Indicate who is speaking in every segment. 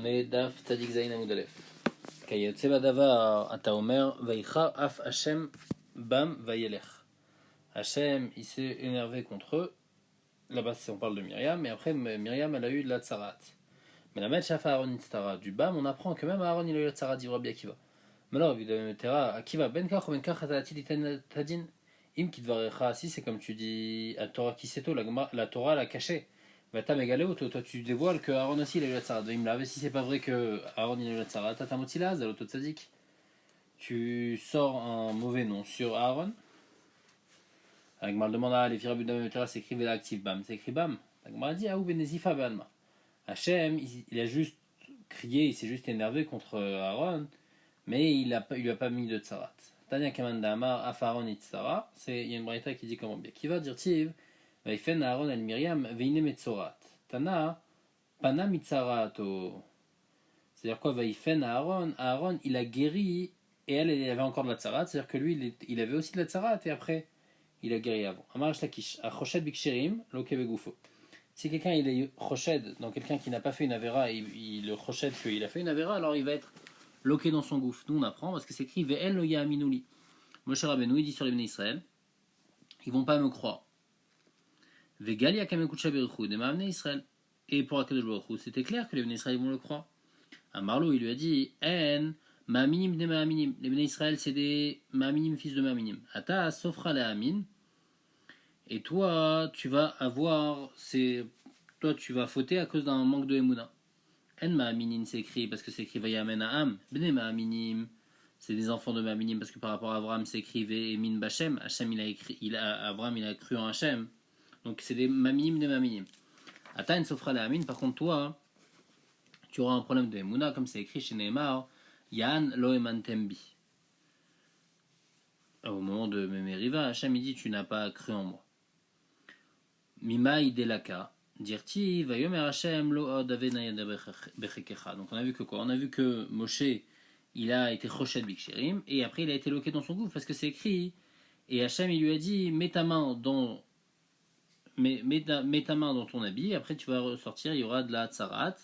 Speaker 1: On est Daf Tzadik Zayin Amud Aleph. Kayotse Badava Ata Omer Vaïcha Af Hashem Bam Vayelech. Hashem, il s'est énervé contre eux. Là-bas, on parle de Myriam, et après, Myriam, elle a eu de la tsarat. Mais la Met Shafa Aaron Itzara du Bam, on apprend que même Aaron, il a eu la tsarat d'Ivra Biakiva. Mais alors, évidemment, Akiva, Ben Kach, Ben Kach, Atati Diten Tadin, Im Kitvarecha, si c'est comme tu dis, à Torah Kiseto, la Torah l'a caché. Vata Megaleo, toi tu dévoiles que Aaron aussi il a eu la tsarat. Il me l'avait, si c'est pas vrai que Aaron il a eu la tsarat, Tata Motzila, Zaloto Tzadik. Tu sors un mauvais nom sur Aaron. Avec mal demanda, les firabus d'Ametera s'écrivait l'actif Bam, c'est écrit Bam. Agmar a dit, Aou Benezifa Balma. Hachem, il a juste crié, il s'est juste énervé contre Aaron, mais il lui a pas mis de tsarat. Tanya Kamanda Amar, Afaron Itzara, il y a une braïta qui dit comment bien. Qui va dire Tiv, Vaifen Aaron el Myriam, Veine Metzorat. Tana, Pana Mitzarato. C'est-à-dire quoi, Vaifen Aaron, il a guéri, et elle avait encore de la tsarat, c'est-à-dire que lui, il avait aussi de la tsarat, et après, il a guéri avant. Amar Shlakish, a Choshed Bikshirim, Loke Begufo. Si quelqu'un il est Choshed, donc quelqu'un qui n'a pas fait une avera, il le Choshed qu'il a fait une avera, alors il va être loqué dans son gouffre. Nous on apprend parce que c'est écrit Ve'el lo ya'aminuli. Moshe Rabbeinu il dit sur les Bnei Israël, ils vont pas me croire. Ve'gal yakamekucha beruchu de ma'amnei Israël. Et pour Akadosh Baruch Hu, c'était clair que les Bnei Israël vont le croire. Amarlo il lui a dit En ma'aminim de ma'aminim. Les Bnei Israël c'est des ma'aminim fils de ma'aminim. Ata sofra la'amin. Et toi, tu vas fauter à cause d'un manque de Emouna. En ma'aminin, c'est écrit parce que c'est écrit Vayamen Ha'am. Bne ma'aminim, c'est des enfants de ma'aminim parce que par rapport à Abraham, c'est écrit Ve'emin Bachem. Hachem, Abraham, il a cru en Hachem. Donc c'est des ma'aminim de ma'aminim. Ata en sofra la'amin, par contre, toi, tu auras un problème de Emouna, comme c'est écrit chez Neymar, Yan lo emantembi. Au moment de Meriva, Hachem, il dit tu n'as pas cru en moi. Mimaï delaka, dirti, vayomer Hashem lo odavenayada bechekecha. Donc on a vu que quoi? On a vu que Moshe, il a été choshed bikshirim, et après il a été loqué dans son gouffre, parce que c'est écrit, et Hashem il lui a dit, mets ta main dans ton habit, et après tu vas ressortir, il y aura de la tsarat,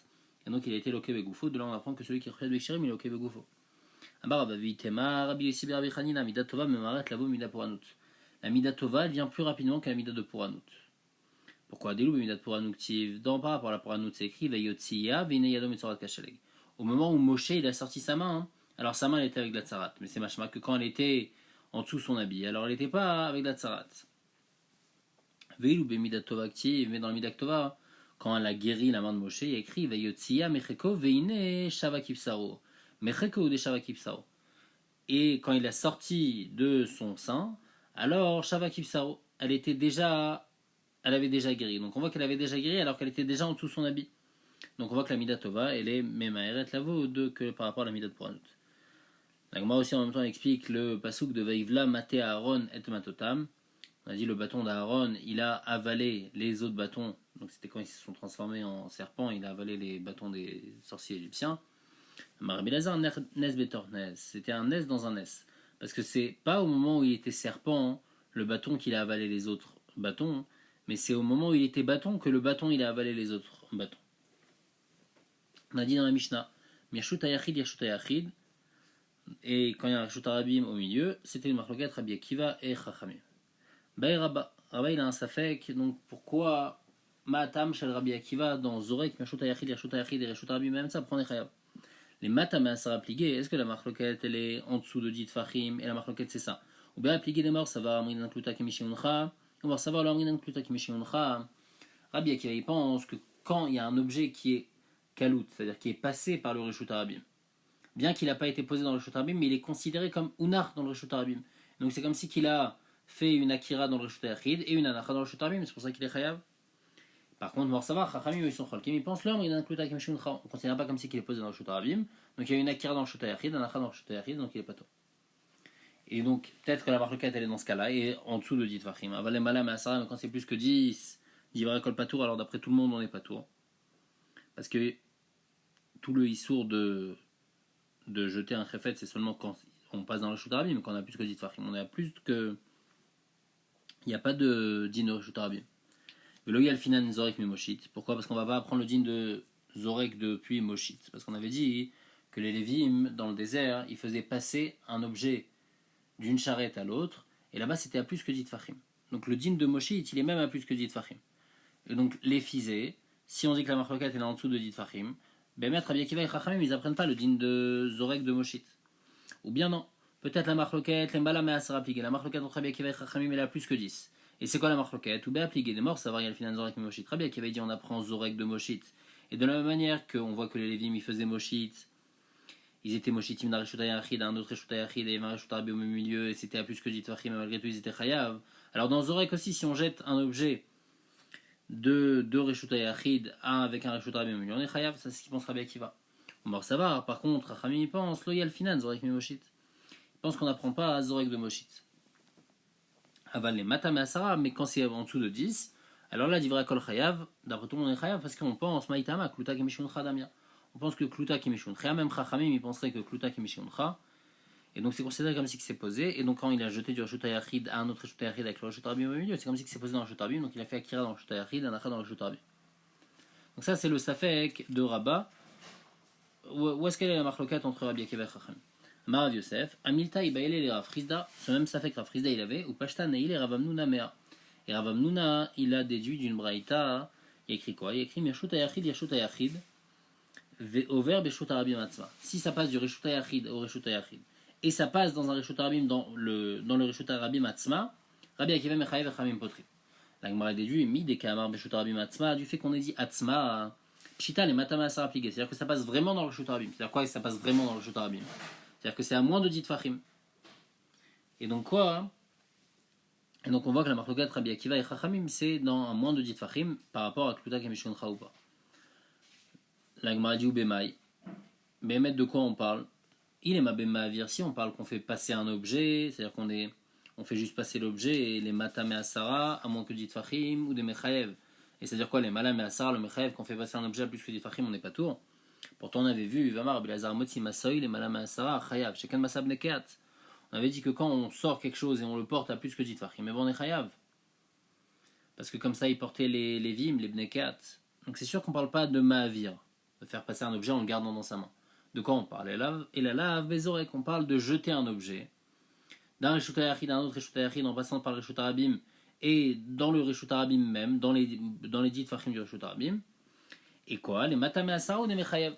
Speaker 1: et donc il a été loqué begoufo. De là on apprend que celui qui est choshed bikshirim, il est loqué begoufo. Amar Abavitema, Rabbi Yossi ben Rabbi Chanina, Mida Tova memaret lavo Mida Puranut. La Mida Tova, elle vient plus rapidement que la Mida de Puranut. Pourquoi Delou Midat Puranuktiv? Dans par rapport à la Puranut, c'est écrit Vayotziya Vineyado Mitzorat Kashaleg. Au moment où Moshe il a sorti sa main, alors sa main elle était avec de la tsarat, mais c'est machma que quand elle était en dessous son habit, alors elle n'était pas avec de la tsarat. Veilou Midat Tova Aktiv, mais dans le Midat Tova, quand elle a guéri la main de Moshe, il y a écrit Vayotziya Mecheko Veine Shava Kipsaro. Mecheko de Shava Kipsaro. Et quand il a sorti de son sein, alors Shava Kipsaro, elle avait déjà guéri. Donc on voit qu'elle avait déjà guéri alors qu'elle était déjà en dessous de son habit. Donc on voit que la Mida Tova, elle est même à Eret Lavo que par rapport à la Mida de Puranut. La Gemara aussi en même temps explique le pasuk de Vaivla Mate Aaron et Matotam. On a dit le bâton d'Aaron, il a avalé les autres bâtons. Donc c'était quand ils se sont transformés en serpents, il a avalé les bâtons des sorciers égyptiens. Marabilazar Nes Betor Nes. C'était un Nes dans un Nes. Parce que c'est pas au moment où il était serpent, le bâton qu'il a avalé les autres bâtons. Mais c'est au moment où il était bâton que le bâton il a avalé les autres bâtons. On a dit dans la Mishnah, Mirshut Ayachid, Yashut Ayachid, et quand il y a un Rashut Arabim au milieu, c'était une marloquet Rabbi Akiva et Chachamim. Baï Rabba, il a un safek, donc pourquoi Matam Shel Rabbi Akiva dans Zorek, Mirshut Ayachid, Yashut Ayachid et Rashut Arabim, même ça prend des Chayab. Les Matam et Asar appliqués, est-ce que la marloquet elle est en dessous de Dit Fahim et la marloquet c'est ça? Ou bien appliquer des morts, ça va Amrin Kluta Kemishimuncha. On va savoir l'Amrinan Kluta Kimishioncha. Rabbi Akiva il pense que quand il y a un objet qui est kalout, c'est-à-dire qui est passé par le Reshut Arabim, bien qu'il n'a pas été posé dans le Reshut Arabim, mais il est considéré comme Unar dans le Reshut Arabim. Donc c'est comme si qu'il a fait une Akira dans le Reshut Achid et une Anacha dans le Reshut Arabim, c'est pour ça qu'il est Chayav. Par contre, voir savoir, Chachamim ils sont Cholkim, ils pensent l'Amrinan Kluta Kimishioncha. On ne considère pas comme si qu'il est posé dans le Reshut Arabim, donc il y a une Akira dans le Reshut Achid, Anacha dans le Reshut Achid, donc il est pas tôt. Et donc, peut-être que la marloquette elle est dans ce cas-là, et en dessous de 10 Fahim. Avalem Malam et Asara, mais quand c'est plus que 10, d'Ivra Kol Patour, alors d'après tout le monde, on est Patour. Parce que tout le issour de jeter un Khefet, c'est seulement quand on passe dans le Reshut Arabim, mais quand on a plus que 10 Fahim. On a plus que. Il n'y a pas de din de Reshut Arabim. Veloy Alfinan Zorek Memoshit. Pourquoi? Parce qu'on va pas apprendre le din de Zorek depuis Moshit. Parce qu'on avait dit que les Lévim, dans le désert, ils faisaient passer un objet d'une charrette à l'autre, et là-bas c'était à plus que 10 Tfachim. Donc le din de Moshit, il est même à plus que 10 Tfachim. Et donc les fisés, si on dit que la marloquette est en dessous de 10 Tfachim, ben maître Rabbi Akiva et Chachamim, ils apprennent pas le din de Zorek de Moshit. Ou bien non. Peut-être la marloquette, l'embala mais asara pligé. La marloquette entre Rabbi Akiva et Chachamim, elle a plus que 10. Et c'est quoi la marloquette? Ou bien pligé des morts, savoir il y a le final Zorek de Moshit. Rabbi Akiva dit on apprend Zorek de Moshit. Et de la même manière qu'on voit que les Lévim ils faisaient Moshit, ils étaient Moshitim d'un Reshut HaYachid à un autre Reshut HaYachid, et il y avait un Reshut HaRabbi au même milieu, et c'était à plus que 10 Tfachim, mais malgré tout ils étaient Chayav. Alors dans Zorek aussi, si on jette un objet de deux Reshut HaYachid avec un Reshut HaRabbi au milieu, on est Chayav, c'est ce qu'il pense Rabbi Akiva. Bon, ça va, par contre, Rachamim il pense, Lo Yal Finan, Zorek Mimoshit. Il pense qu'on n'apprend pas à Zorek de Moshit. Aval les Matam et Asara, mais quand c'est en dessous de 10, alors là, Divra Kol Chayav, d'après tout le monde est Chayav, parce qu'on pense Maïtama, Kluta Kemishun Chadamia. On pense que Kluta Kimishun Cha, même Chachamim, il penserait que Kluta Kimishun Cha, et donc c'est considéré comme si c'est posé, et donc quand il a jeté du Reshut HaYachid à un autre Reshut HaYachid avec le Reshut HaRabbi au milieu, c'est comme si c'est posé dans le Reshut HaRabbi, donc il a fait Akira dans le Reshut HaYachid, Anacha dans le Reshut HaRabbi. Donc ça c'est le Safek de Rabat. Où est-ce qu'elle est la marloquette entre Rabbi Akiva et Chachamim? Marav Yosef, Amilta Ibaele et Rav Frisda, ce même Safek Rav Frisda il avait, ou Pashta Neil et Rav Amnuna Mea. Et Rav Amnuna, il a déduit d'une braïta, il a écrit quoi? Il a écrit Yashut HaYachid, Over Beshut HaRabbi Matzma. Si ça passe du Reshut HaYachid au Reshut HaYachid, et ça passe dans un Reshut HaRabbi dans le Reshut HaRabbi Matzma, Rabbi Akiva Mechayev et Chachamim Potri. La Gemara déduit, mi des Kamar Beshut HaRabbi Matzma, du fait qu'on ait dit Atzma, Pshita les Matama Asara Pligé. C'est-à-dire que ça passe vraiment dans le Reshut HaRabbi. C'est-à-dire quoi que ça passe vraiment dans le Reshut HaRabbi? C'est-à-dire que c'est à moins de 10 Tfachim. Et donc quoi? Et donc on voit que la marloquette Rabbi Akiva et Chachamim, c'est dans un moins de 10 Tfachim par rapport à Kluta Kemishun Cha ou pas. La Gemara dit ou Bemaï. Bémet, de quoi on parle? Il est ma Bemaavir. Si on parle qu'on fait passer un objet, c'est-à-dire on fait juste passer l'objet et les Matame Asara à moins que 10 Tfachim ou des Mechayev. Et c'est-à-dire quoi, les Malam et Asara, le Mechayev, qu'on fait passer un objet à plus que 10 Tfachim, on n'est pas tour. Pourtant on avait vu, Vamar, Abelazar, Motsi, Masoy, les Malam et Asara, Chayav, chacun de Masab Nekeat. On avait dit que quand on sort quelque chose et on le porte à plus que 10 Tfachim, mais bon, on est Chayav. Parce que comme ça, ils portaient les Vim, les Bnekeat. Donc c'est sûr qu'on parle pas de Maavir, de faire passer un objet en le gardant dans sa main. De quoi on parle? Et la lave, Bezorek, on parle de jeter un objet d'un Reshut HaYachid à un autre Reshut HaYachid en passant par le Reshut HaRabim et dans le Reshut HaRabim même, dans les 10 Tfachim du Reshut HaRabim. Et quoi? Les Matame Asara ou les Mechayev?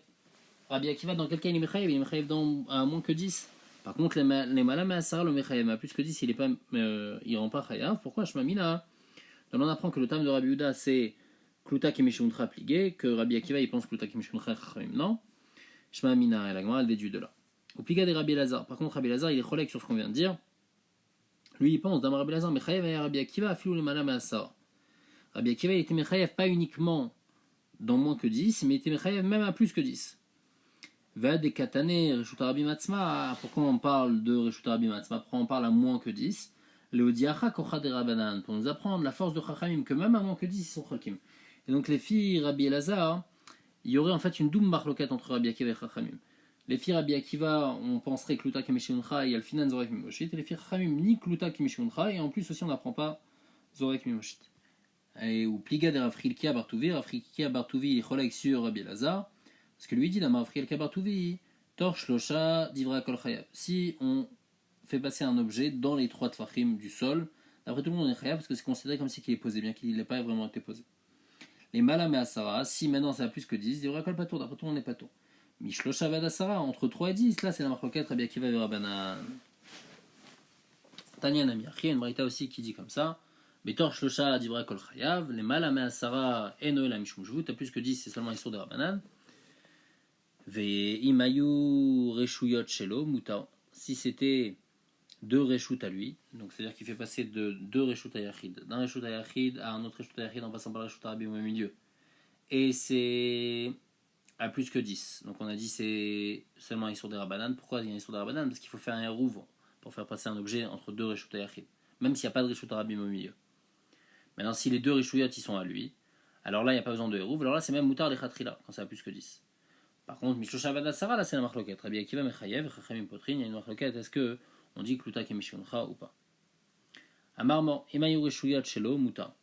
Speaker 1: Rabbi Akiva, dans quel cas il est Mechayev? Il est Mechayev à moins que 10. Par contre, les Malam Asara, le Mechayev, à plus que 10, il ne rend pas Chayav. Pourquoi? Shmamina. Donc on apprend que le tam de Rabbi Yehuda, c'est Kluta Kimishuntra pligé, que Rabbi Akiva, il pense Kluta Kimishuntra Chachamim. Non? Shma Mina, et la Gemara, elle déduit de là. Au pliga des Rabbi Lazar. Par contre, Rabbi Lazar, il est cholèque sur ce qu'on vient de dire. Lui, il pense, dans Rabbi Lazar, Mechayev et Rabbi Akiva, afilou le Malam Asara. Rabbi Akiva, il était Mechayev pas uniquement dans moins que 10, mais il était Mechayev même à plus que 10. Va des Katane, Reshut HaRabbi Matzma. Pourquoi on parle de Reshut HaRabbi Matzma? Pourquoi on parle à moins que 10? Léodiacha Kocha de Rabbanan. Pour nous apprendre la force de Chachamim, que même à moins que 10, ils sont Chakim. Et donc, les filles Rabbi Elazar, il y aurait en fait une double marloquette entre Rabbi Akiva et Chachamim. Les filles Rabbi Akiva, on penserait Kluta Kimishuncha et Alfinan Zorek Mimoshit. Et les filles Chachamim, ni Kluta Kimishuncha, et en plus aussi on n'apprend pas Zorek Mimoshit. Et ou Pliga de Rafrilkia Bartouvi, Rafrilkia Bartouvi est collègue sur Rabbi Elazar, parce que lui dit dans Rafrilkia Bartouvi, Torch Losha Divra Kol Chayav. Si on fait passer un objet dans les 3 Tfachim du sol, d'après tout le monde on est Chayav parce que c'est considéré comme si il est posé, bien qu'il n'ait pas vraiment été posé. Les Malam et Asara, si maintenant ça a plus que 10, Divra Kol Patour, d'après tout le monde n'est pas tour. Mishlosha Vad Asara, entre 3 et 10, là c'est la marloquette Rabbi Akiva et Rabbanan. Tanya Namiachi, une braïta aussi qui dit comme ça. Betor Shlosha Divra Kol Chayav, les Malam et Asara, Eno la Mishum Jvut, à plus que 10, c'est seulement l'histoire de Rabbanan. Ve Imayu Reshuyot Shelo, Muta. Si c'était 2 Reshut à lui, donc c'est-à-dire qu'il fait passer de 2 Reshut HaYachid, d'un Reshut HaYachid à un autre Reshut HaYachid en passant par le Reshut HaRabbi au milieu. Et c'est à plus que 10. Donc on a dit c'est seulement un Issour des Rabbanan. Pourquoi il y a un Issour des Rabbanan? Parce qu'il faut faire un Eruv pour faire passer un objet entre 2 Reshut HaYachid, même s'il n'y a pas de Reshut HaRabbi au milieu. Maintenant, si les 2 Reshuyot ils sont à lui, alors là il n'y a pas besoin de Eruv. Alors là c'est même Moutar les Khatrila, quand c'est à plus que 10. Par contre, Mishlosha Vad Asara, là c'est la marloquette. Rabbi Akiva Mechayev, Chachamim Potrin, il y a une marloquette. Est-ce que on dit Kluta Kemishuncha ou pas? Amarmo, Emayu Reshuyot Shelo, Muta.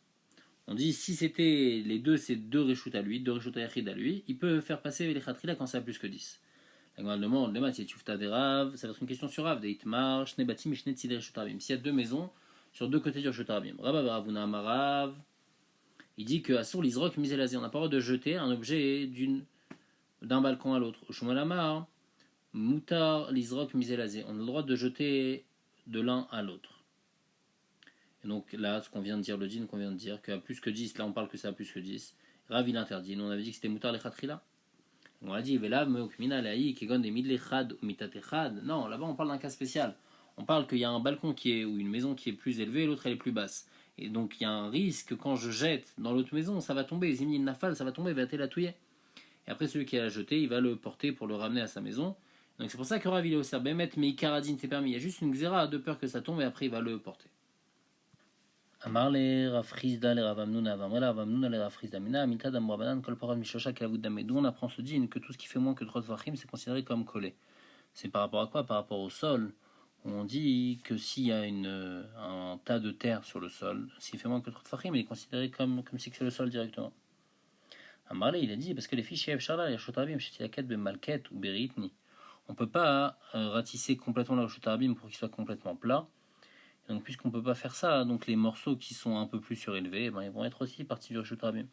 Speaker 1: On dit si c'était les deux, c'est deux reshut à lui, deux reshut à yachid à lui, il peut faire passer les khatrila quand ça a plus que 10. La Gemara demande, le si tu fais des rav, ça va être une question sur rav, d'Itmar, Shnebatim, Mishnet, Sideh, reshut arabim. S'il y a deux maisons sur deux côtés du reshut arabim, Rabba Ravuna Amarav, il dit que Assour l'Isrok Mizelazé, on n'a pas le droit de jeter un objet d'un balcon à l'autre. Au Shumalamar, Moutar l'Isrok Mizelazé, on a le droit de jeter de l'un à l'autre. Et donc là, ce qu'on vient de dire, le dîne qu'on vient de dire, qu'à plus que 10, là on parle que ça a plus que 10. Rav il interdit. Nous on avait dit que c'était Moutar l'Echatrila. On a dit, Velav Meokmina Laï, Kegon des Midlechad ou Mitatechad. Non, là-bas on parle d'un cas spécial. On parle qu'il y a un balcon ou une maison qui est plus élevée et l'autre elle est plus basse. Et donc il y a un risque que quand je jette dans l'autre maison, ça va tomber. Zimni Nafal, ça va tomber, va la touiller. Et après celui qui a jeté, il va le porter pour le ramener à sa maison. Donc c'est pour ça que Rav il est au Serbemet, mais Ikaradine c'est permis. Il y a juste une xéra de peur que ça tombe et après il va le porter. Amarle Rafrizda le Ravamnuna, Avamrela Ravamnuna le Rafrizda Mina, Amita Damwabanan, Kolparad Mishosha Kalavud Damé. D'où on apprend ce dîne que tout ce qui fait moins que 3 Tvachim c'est considéré comme collé. C'est par rapport à quoi? Par rapport au sol. On dit que s'il y a un tas de terre sur le sol, s'il fait moins que 3 Tvachim, il est considéré comme si c'est le sol directement. Amarle il a dit parce que les fichiers Sharla, les Shotarabim, Shetiaket, Bemalket ou Beritni. On ne peut pas ratisser complètement le Shotarabim pour qu'il soit complètement plat. Donc puisqu'on ne peut pas faire ça, donc les morceaux qui sont un peu plus surélevés, ben, ils vont être aussi partie du Reshut Rabim.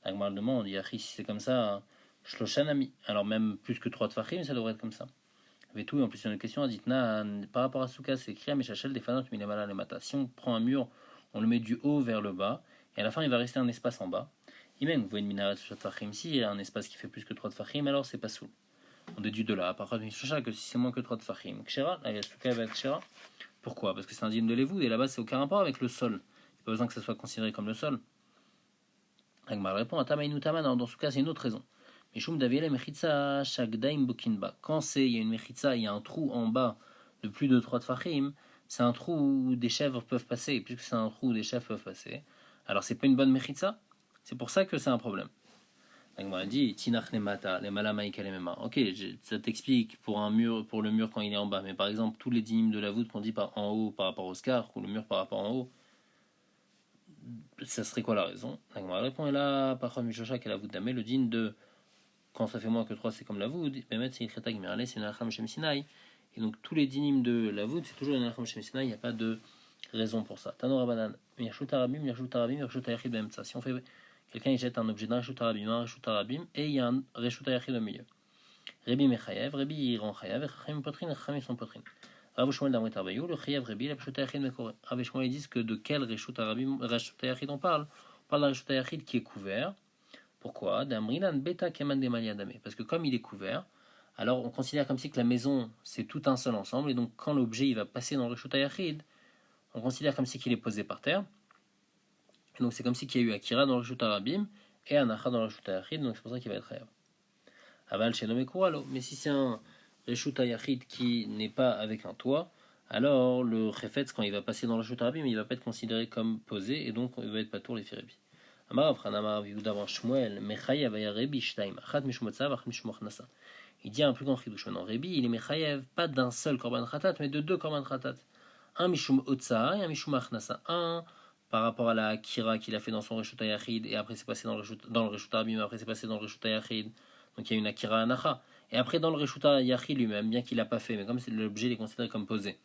Speaker 1: La Gemara demande, si c'est comme ça, Shloshanami. Alors même plus que 3 Tfachim, ça devrait être comme ça. Mais tout, en plus il y a une question à Ditna, par rapport à Souka, c'est écrit à Meshachel des Fanot Minemala Lemata. Si on prend un mur, on le met du haut vers le bas, et à la fin il va rester un espace en bas. Imen, vous voyez une minaret sur Tfachim, si il y a un espace qui fait plus que 3 Tfachim, alors c'est pas soul. On déduit de là, par contre, que si c'est moins que 3 Tfachim, Kshera, la Souka avec Kshera. Pourquoi? Parce que c'est un dîme de l'évoud et là-bas c'est aucun rapport avec le sol. Il n'y a pas besoin que ça soit considéré comme le sol. Agmar répond à Tamaïnou Taman, dans ce cas c'est une autre raison. Mishum Daviele Mechitsa Shagdaim Bokinba. Quand il y a une Mechitsa, il y a un trou en bas de plus de 3 Tfachim, c'est un trou où des chèvres peuvent passer. Et puisque c'est un trou où des chèvres peuvent passer, alors c'est pas une bonne Mechitsa. C'est pour ça que c'est un problème. Agmar dit Tinach Nemata, les Malamaïka les Mema. Ok, ça t'explique pour le mur quand il est en bas. Mais par exemple, tous les dynimes de la voûte qu'on dit en haut par rapport au scar, ou le mur par rapport en haut, ça serait quoi la raison? Agmar répond, et là, par Mishocha qui est la voûte d'Amé, le dîne de quand ça fait moins que 3, c'est comme la voûte. Bémet, c'est Ikhreta Gmirale, c'est une Alacham Shem Sinai. Et donc tous les dynimes de la voûte, c'est toujours une Alacham Shem Sinai, il n'y a pas de raison pour ça. Tano Rabanan, Mirshut Arabim, Mirshut Arabim, Mirshut Ayachid Bemtsa. Si on fait. Quelqu'un il jette un objet d'un Reshut Arabim, un Reshut Arabim, et il y a un Reshut Ayachid au milieu. Rebi Mechayev, Rebi il rend Chayav, et Chachamim Potrine, et Chachamim sont Potrine. Rav Shmuel d'Amrit Arbayou, le Chayav Rebi, la Reshut Ayachid Mekore. Rav Shmuel ils disent que de quel Reshut Arabim, Reshut Ayachid on parle? On parle d'un Reshut Ayachid qui est couvert. Pourquoi? D'Amrinan Beta Keman Demali Adame. Parce que comme il est couvert, alors on considère comme si que la maison c'est tout un seul ensemble, et donc quand l'objet il va passer dans le Reshut Ayachid, on considère comme si qu'il est posé par terre. Et donc c'est comme si qu'il y a eu Akira dans le Reshut Arabim et Anacha dans le Reshut Ayachid, donc c'est pour ça qu'il va être Chayav. Aval Shenom Ekuralo. Mais si c'est un Reshut Ayachid qui n'est pas avec un toit, alors le Chefetz, quand il va passer dans le Reshut Arabim, il va pas être considéré comme posé, et donc il va être pas tour les Firebi. Amar Afran Amar Yehuda Bar Shmuel, Mechayev Aya Rebi Shtaim, Achat Mishmotzav, Achat Mishmochnasa. Il dit un plus grand chidouche maintenant. Rebi, il est Mechayev, pas d'un seul Korban Khatat, mais de deux Korban Khatat. Un Mishum Otsa et un Mishum Achnasa. Un par rapport à la Akira qu'il a fait dans son Reshut Ayachid, et après c'est passé dans le Reshut Arabim, après c'est passé dans le Reshut Ayachid. Donc il y a une Akira Anacha. Et après dans le Reshut Ayachid lui-même, bien qu'il n'a pas fait, mais comme c'est l'objet, il est considéré comme posé.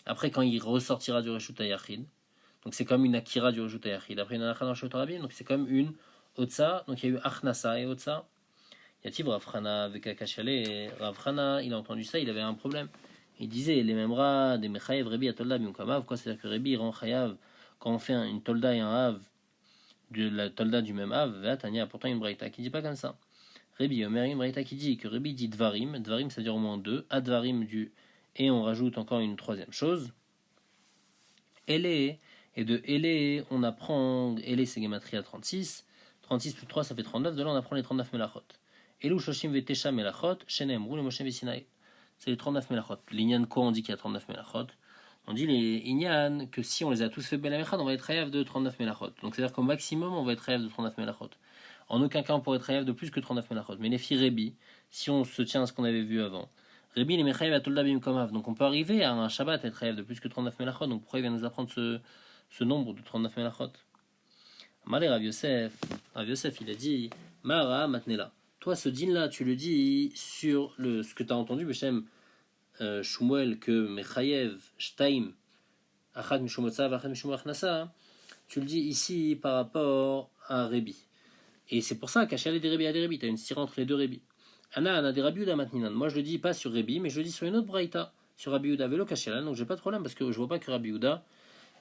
Speaker 1: Après quand il ressortira du Reshut Ayachid, donc c'est comme une Akira du Reshut Ayachid. Après une Anacha dans le Reshut Arabim, donc c'est comme une Otsa. Donc il y a eu Achnasa et Otsa. Yativ Ravchana avec Akashale, et Ravchana, il a entendu ça, il avait un problème. Il disait les mêmes rats des Mechayev Rebi à Tolda Bimkamav, quoi, c'est-à-dire que Rebi rend Chayav quand on fait une Tolda et un Hav de la Tolda du même Hav, Tania a pourtant une Braïta qui dit pas comme ça. Rebi, Omer, une Braïta qui dit que Rebi dit Dvarim, Dvarim ça veut dire au moins deux, Advarim du, et on rajoute encore une troisième chose. Ele, et de Ele, on apprend, Ele c'est Gematria 36, 36 plus 3 ça fait 39, de là on apprend les 39 Melachot. Elou Shoshim Vetesha Melachot, Shenem, Roule Moshe Vesinaï. C'est les 39 Melachot. L'Inyan quoi on dit qu'il y a 39 Melachot? On dit les Inyan que si on les a tous fait Ben Amechad, on va être Hayav de 39 Melachot. Donc c'est-à-dire qu'au maximum, on va être Hayav de 39 Melachot. En aucun cas, on pourrait être Hayav de plus que 39 Melachot. Mais les filles Rebi, si on se tient à ce qu'on avait vu avant, Rebi les Mechayev à Tolda Bimkomav. Donc on peut arriver à un Shabbat être Hayav de plus que 39 Melachot. Donc pourquoi il vient nous apprendre ce nombre de 39 Melachot? Amalé Rav Yosef, il a dit, Mara matnela. Toi, ce din-là, tu le dis sur ce que tu as entendu, Beshem Shmuel, que Mechayev, Shtaim, Achat Mishumotzav, Achat Mishum Achnasa, tu le dis ici par rapport à Rébi. Et c'est pour ça qu'Achal est des Rébi à des Rébi, tu as une stira entre les deux Rébi. Ana des Rabbi Uda matninan. Moi, je le dis pas sur Rébi, mais je le dis sur une autre braïta, sur Rabbi Uda Velo Kachelan, donc j'ai pas de problème parce que je vois pas que Rabbi Uda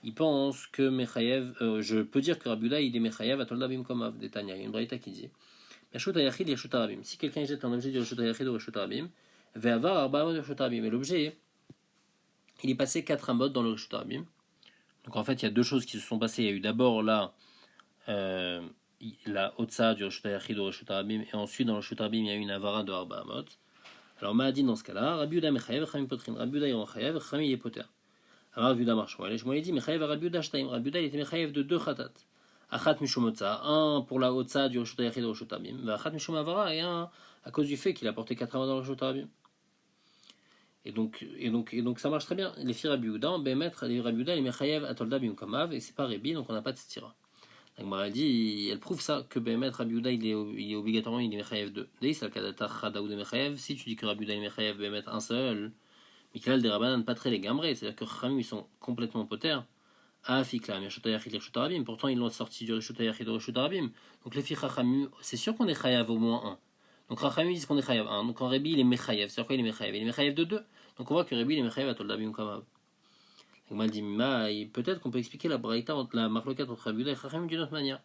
Speaker 1: il pense que Mechayev, je peux dire que Rabbi Uda il est Mechayev à Toldabim Komav, d'Etania. Il y a une braïta qui dit Yashut Ayachid et Yashut Arabim. Si quelqu'un jette un objet du Yashut Ayachid ou Yashut Arabim, Ve'avar Arba Amod Yashut Arabim. Et l'objet, il est passé 4 amot dans le Yashut Arabim. Donc en fait, il y a deux choses qui se sont passées. Il y a eu d'abord là, la Otsa du Yashut Ayachid ou Yashut Arabim, et ensuite dans le Yashut Arabim, il y a eu une Avara de Arba Amot. Alors Mahadin dans ce cas-là, Rabbi Uda Mechayev, Chamim Potrin. Rabbi Uda est Mechayev, Chamim il est Poter. Alors Rabbi Uda marche. Je m'en ai dit, Mechayev Rabbi Uda Shtaim. Rabbi Uda il était Mechayev de 2 khatat. Achat Mishum Otsa, un pour la Otsa du Reshut Ayachid ou Reshut Arabim, Achat Mishum Avara, et un à cause du fait qu'il a porté 4 amot dans le Reshut Arabim. Et donc ça marche très bien. Les filles Rabbi Uda, Bemet, les Rabbi Uda, les Mechayev Atoldabim Kamav, et c'est pas Rébi, donc on n'a pas de stira. Donc Mara dit, elle prouve ça, que Bemet Rabbi Uda il est obligatoirement il est Mechayev 2. Dès c'est le cas d'Atachadaou de Mechayev, si tu dis que Rabbi Uda il est Mechayev Bemet un seul, Michael des Rabbanan pas très les gambrés, c'est-à-dire que Khamim ils sont complètement poter. Ah, Fikla, mais Reshut Ayachid, Reshut Arabim, pourtant ils l'ont sorti du Reshut Ayachid au Reshut Arabim. Donc les filles Chachamim, c'est sûr qu'on est Chayav au moins 1. Donc Chachamim disent qu'on est Chayav 1. Donc en Rébi il est Mechayev. C'est-à-dire quoi il est Mechayev? Il est Mechayev de 2. Donc on voit que Rébi il est Mechayev à Toldabim Kamav. Donc mal dit, peut-être qu'on peut expliquer la braïta, la marloquette entre Rabbi Uda et Chachamim d'une autre manière.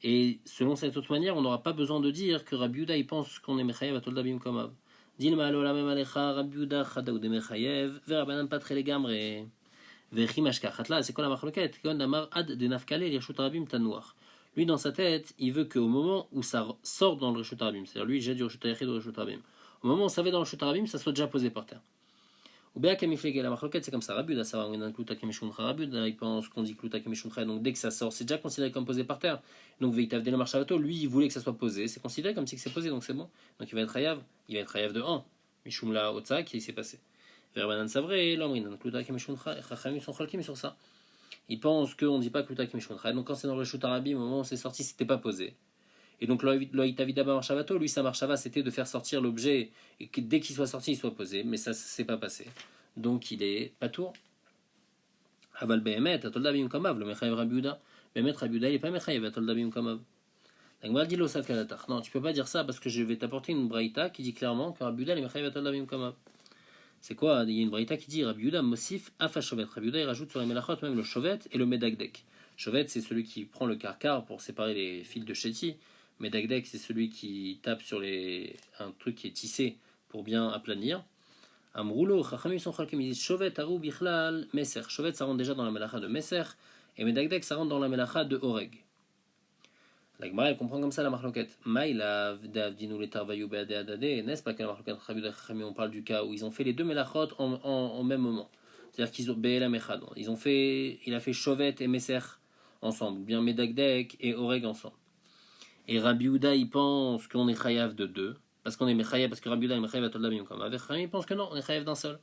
Speaker 1: Et selon cette autre manière, on n'aura pas besoin de dire que Rabbi Uda il pense qu'on est Mechayev à Toldabim Kamav. Dilma alola même alecha, Rabbi Uda Chadaou de Mechayev, Verabanan pas très les gamres. C'est quoi la marloquette? Lui, dans sa tête, il veut qu'au moment où ça sort dans le Reshut Arabim, c'est-à-dire lui, il jette du Reshut Ayachid au Reshut Arabim, au moment où ça va dans le Reshut Arabim, ça soit déjà posé par terre. Ou bien la marloquette, c'est comme ça. Rabbi Uda, ça va, on a Kluta Kemishuncha. Rabbi Uda, il pense qu'on dit Kluta Kemishuncha, donc dès que ça sort, c'est déjà considéré comme posé par terre. Donc Veitav Dele Marshavato, lui, il voulait que ça soit posé, c'est considéré comme si c'est posé, donc c'est bon. Donc il va être Hayav de 1. Mishumla Otsa, qui s'est passé. Verbanan Savré, l'homme, il Kluta Kemishuncha, et Chachamim sont Chalkim sur ça. Ils pensent qu'on ne dit pas Kluta Kemishuncha. Donc quand c'est dans le Reshut Arabim, au moment où c'est sorti, c'était pas posé. Et donc Loïtavida Marshavato, lui, sa Marshava, c'était de faire sortir l'objet, et que dès qu'il soit sorti, il soit posé, mais ça, c'est pas passé. Donc il est pas tour. Aval Behemet, Atoldabim Kamav, le Mechayev Rabbi Uda. Behemet Rabbi Uda, il n'est pas Mechayev, Atoldabim Kamav. Non, tu peux pas dire ça parce que je vais t'apporter une braïta qui dit clairement que Rabbi Uda est Mechayev Atoldabim Kamav. C'est quoi? Il y a une braïta qui dit Rabbi Uda Mosif Afa Shovet. Rabbi Uda il rajoute sur les melachot même le Shovet et le Medagdek. Shovet c'est celui qui prend le carcar pour séparer les fils de chéti. Medagdek c'est celui qui tape sur un truc qui est tissé pour bien aplanir. Amroulo, Chachamim sont chalkim, ils disent Shovet, Arou, Bichlal, Meser. Shovet, ça rentre déjà dans la melacha de Meser, et Medagdek, ça rentre dans la melacha de Oreg. La Gemara, elle comprend comme ça la marloquette. Maïla, Davdinu, les Tarvayou, Beade, Adade, n'est-ce pas que la marloquette entre Rabbi Uda et Chachamim, on parle du cas où ils ont fait les deux melachot en même moment. C'est-à-dire qu'ils ont Be'ela Mechad. Il a fait Shovet et Meser ensemble, ou bien Medagdek et Oreg ensemble. Et Rabbi Uda, il pense qu'on est chayav de 2. Parce qu'on est mechayev, parce que Rabbi Uda est mechayev à Toldabim Kamav. Avec Chachamim, il pense que non, on est chayav d'un seul.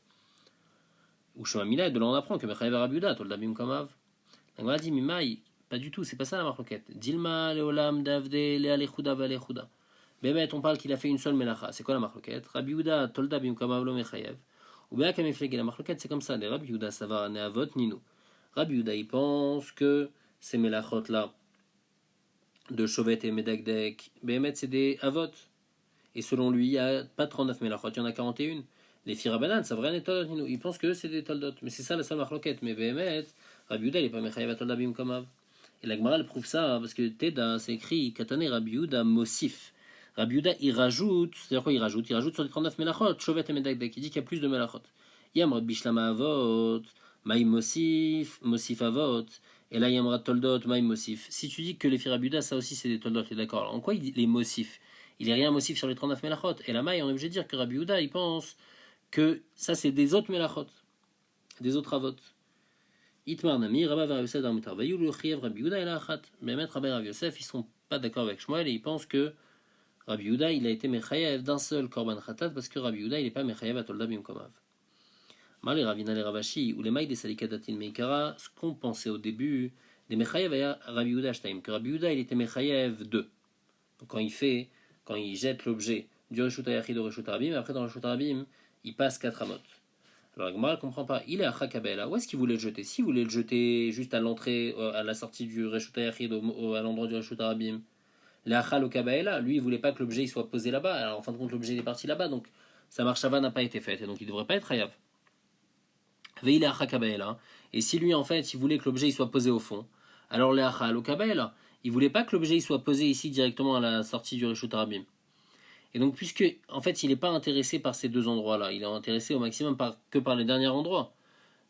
Speaker 1: Ou Shema Mila, de là on apprend que mechayev à Rabbi Uda à Toldabim Kamav. Donc on a dit, Mimaï, pas du tout, c'est pas ça la marloquette. Dilma, Leolam, Davde, Lealechuda, Valechuda. Bémet, on parle qu'il a fait une seule melacha. C'est quoi la marloquette? Rabbi Uda, Toldabim Kamav, lo mechayev. Ou bien Kamiflege, la marloquette, c'est comme ça. Les Rabbi Uda, ça va, Neavot, Nino. Rabbi Uda, il pense que ces melachot là, de Shovet et Medagdek, Bémet, c'est des avot. Et selon lui, il n'y a pas 39 melachot, il y en a 41. Les Firabanan, ça vrai toldot, ils pensent que c'est des toldot. Mais c'est ça la seule marloquette. Mais Béhémet, Rabbi Uda, il n'est pas mechayev à toldabim kamav. Et la Gemara, elle prouve ça, parce que Teda, c'est écrit Katane Rabbi Uda Mosif. Rabbi Uda, il rajoute, c'est-à-dire quoi il rajoute? Il rajoute sur les 39 melachot, Shovet et Medagdek. Il dit qu'il y a plus de melachot. Yamrat Bishlama Avot, Maïm Mosif, Mosif Avot. Et là, Yamrat Toldot, Maïm Mosif. Si tu dis que les Rabbi Uda, ça aussi c'est des toldot, t'es d'accord? Alors, en quoi il dit les Mosif? Il n'est rien Mosif sur les 39 melachot. Et la maille, on est obligé de dire que Rabbi Uda, il pense que ça, c'est des autres melachot, des autres avot. Itmar Nami, Rabba Rav Yosef, Darmutar Vayou, le Chiev, Rabbi Uda et la Achat. Mais Maître Rabbi Rav Yosef, ils sont pas d'accord avec Shmuel et ils pensent que Rabbi Uda, il a été mechayev d'un seul korban khatat parce que Rabbi Uda, il n'est pas mechayev à Toldabim Komav. Mal les Ravina les Ravashi ou les mailles des Salikadatin Meikara, ce qu'on pensait au début, Des Mechayev aya Rabbi Yehuda Shtaim, que Rabbi Yehuda il était Mechayev 2. Donc quand il jette l'objet du Reshut Hayachid au Reshut Rabim, après dans le Reshut Rabim, il passe 4 amot. Alors la Gemara ne comprend pas. Il est à Chakabela. Où est-ce qu'il voulait le jeter? S'il voulait le jeter juste à l'entrée, à la sortie du Reshut Hayachid, à l'endroit du Reshut Rabim, l'Achal au Kabaela, lui il voulait pas que l'objet soit posé là-bas. Alors en fin de compte, l'objet est parti là-bas, donc sa marchava n'a pas été faite, et donc il ne devrait pas être Hayav. Veille à Kabaela. Et si lui en fait il voulait que l'objet soit posé au fond, alors l'Achal au Kabaela, il voulait pas que l'objet soit posé ici directement à la sortie du Reshut Rabim. Et donc, puisque, en fait, il n'est pas intéressé par ces deux endroits-là, il est intéressé au maximum que par les derniers endroits.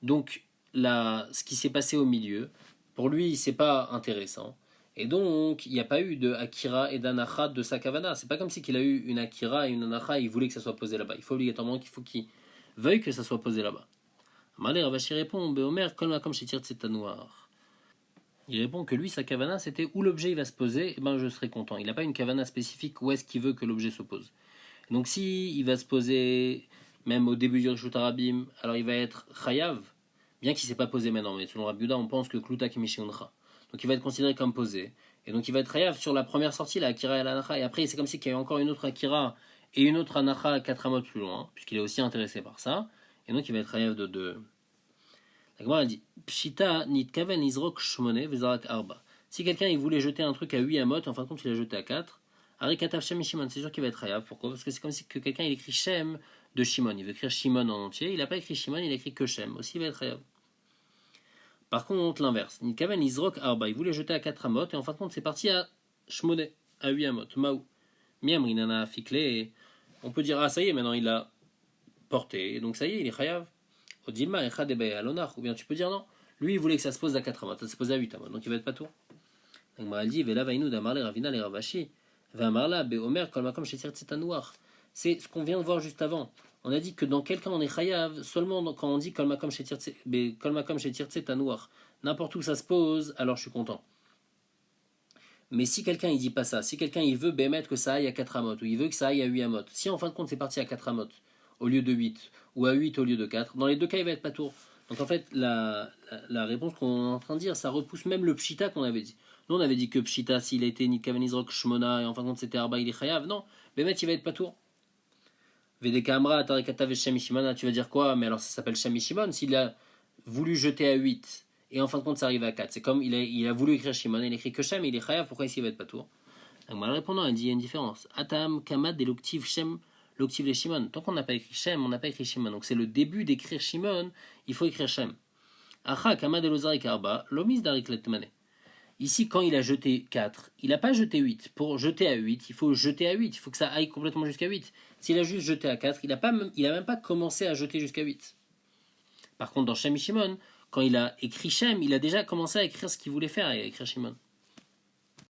Speaker 1: Donc, ce qui s'est passé au milieu, pour lui, c'est pas intéressant. Et donc, il n'y a pas eu de Akira et d'Anacha de sa Kavana. C'est pas comme si qu'il a eu une Akira et une Anacha et il voulait que ça soit posé là-bas. Il faut obligatoirement qu'il veuille que ça soit posé là-bas. Amalé Ravashi répond, Beomer, Kol Makom Shetir Tsetanoir. Il répond que lui, sa kavana, c'était où l'objet il va se poser, et ben je serai content. Il n'a pas une kavana spécifique où est-ce qu'il veut que l'objet se pose. Donc si il va se poser même au début du Reshut Rabim, alors il va être chayav, bien qu'il ne s'est pas posé maintenant, mais selon Rabbi Yehuda, on pense que Kluta Kimishioncha. Donc il va être considéré comme posé. Et donc il va être chayav sur la première sortie, la Akira et l'Anacha. Et après, c'est comme si qu'il y avait encore une autre Akira et une autre Anacha 4 amot plus loin, puisqu'il est aussi intéressé par ça. Et donc il va être chayav de 2. La Gemara dit Pshita nitkaven izrok shmone vezarak arba. Si quelqu'un il voulait jeter un truc à 8 amot, en fin de compte il a jeté à 4, Arikatav Shem Shimon, c'est sûr qu'il va être hayav. Pourquoi? Parce que c'est comme si que quelqu'un il écrit Shem de Shimon. Il veut écrire Shimon en entier, il n'a pas écrit Shimon, il a écrit que Shem. Aussi il va être hayav. Par contre, l'inverse. Nitkaven izrok arba. Il voulait jeter à 4 amot, et en fin de compte c'est parti à Shmone, à 8 amot. Maou. Miam Rinana Fikle. On peut dire, ah ça y est, maintenant il a porté, et donc ça y est, il est hayav. Ou bien tu peux dire non. Lui, il voulait que ça se pose à 4 amot, ça se pose à 8 amot, donc il va être pas tout. Donc il dit, Vela vainu d'amarle ravina les ravashi, Vamarla beomer kol makom shetir tsetanoir. C'est ce qu'on vient de voir juste avant. On a dit que dans quel cas on est chayav seulement quand on dit kol makom shetir tsetanoir. N'importe où ça se pose, alors je suis content. Mais si quelqu'un il dit pas ça, si quelqu'un il veut bémettre que ça aille à 4 amot, ou il veut que ça aille à 8 amot, si en fin de compte c'est parti à 4 amot, au lieu de 8, ou à 8 au lieu de 4, dans les deux cas il va être pas tour. Donc en fait la réponse qu'on est en train de dire, ça repousse même le pshita qu'on avait dit. Nous on avait dit que pshita s'il était nitkaven izrok shmona et en fin de compte c'était arba il est chayav, non, bémet il va être pas tour. Vedeka amra tarekata veshem shimon, tu vas dire quoi? Mais alors ça s'appelle shem shimon s'il a voulu jeter à 8 et en fin de compte ça arrive à 4. C'est comme il a voulu écrire shimon, il écrit que shem, il est chayav, pourquoi ici il va être pas tour? Donc moi répondant, il dit il y a une différence. Atam kamad et l'octive shem. L'octive les Shimon. Tant qu'on n'a pas écrit Shem, on n'a pas écrit Shimon. Donc c'est le début d'écrire Shimon, il faut écrire Shem. Acha kama de lozarik arba, lomis darik letmane. Ici, quand il a jeté 4, il n'a pas jeté 8. Pour jeter à 8, il faut jeter à 8. Il faut que ça aille complètement jusqu'à 8. S'il a juste jeté à 4, il n'a même pas commencé à jeter jusqu'à 8. Par contre, dans Shem et Shimon, quand il a écrit Shem, il a déjà commencé à écrire ce qu'il voulait faire et à écrire Shimon.